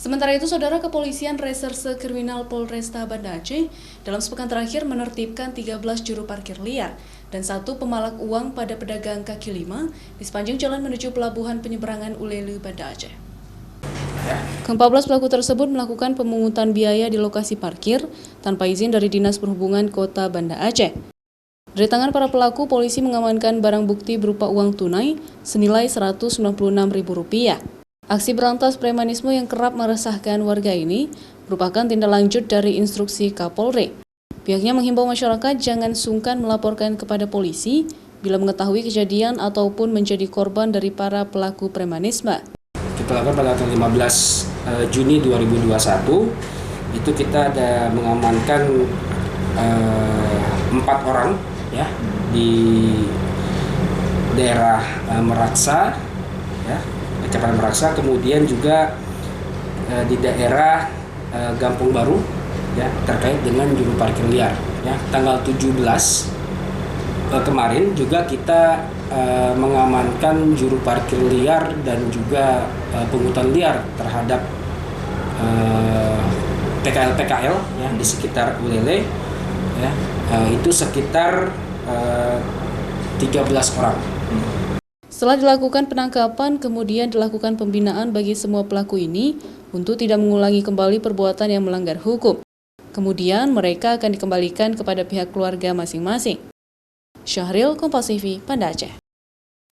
Sementara itu, Saudara, Kepolisian Reserse Kriminal Polresta Banda Aceh dalam sepekan terakhir menertibkan 13 juru parkir liar dan 1 pemalak uang pada pedagang kaki lima di sepanjang jalan menuju pelabuhan penyeberangan Ulele, Banda Aceh. Ke-14 pelaku tersebut melakukan pemungutan biaya di lokasi parkir tanpa izin dari Dinas Perhubungan Kota Banda Aceh. Dari tangan para pelaku, polisi mengamankan barang bukti berupa uang tunai senilai Rp196.000. Aksi berantas premanisme yang kerap meresahkan warga ini merupakan tindak lanjut dari instruksi Kapolri. Pihaknya menghimbau masyarakat jangan sungkan melaporkan kepada polisi bila mengetahui kejadian ataupun menjadi korban dari para pelaku premanisme. Kita lakukan pada tanggal 15 Juni 2021, itu kita ada mengamankan 4 orang ya di daerah Meraksa, ya, Kecamatan Meraksa, kemudian juga di daerah Gampung Baru, ya, terkait dengan juru parkir liar. Ya, tanggal 17 kemarin juga kita mengamankan juru parkir liar dan juga pungutan liar terhadap PKL ya, di sekitar Ulele, ya, itu sekitar 13 orang. Setelah dilakukan penangkapan, kemudian dilakukan pembinaan bagi semua pelaku ini untuk tidak mengulangi kembali perbuatan yang melanggar hukum. Kemudian mereka akan dikembalikan kepada pihak keluarga masing-masing. Syahril, Kompas TV, Banda Aceh.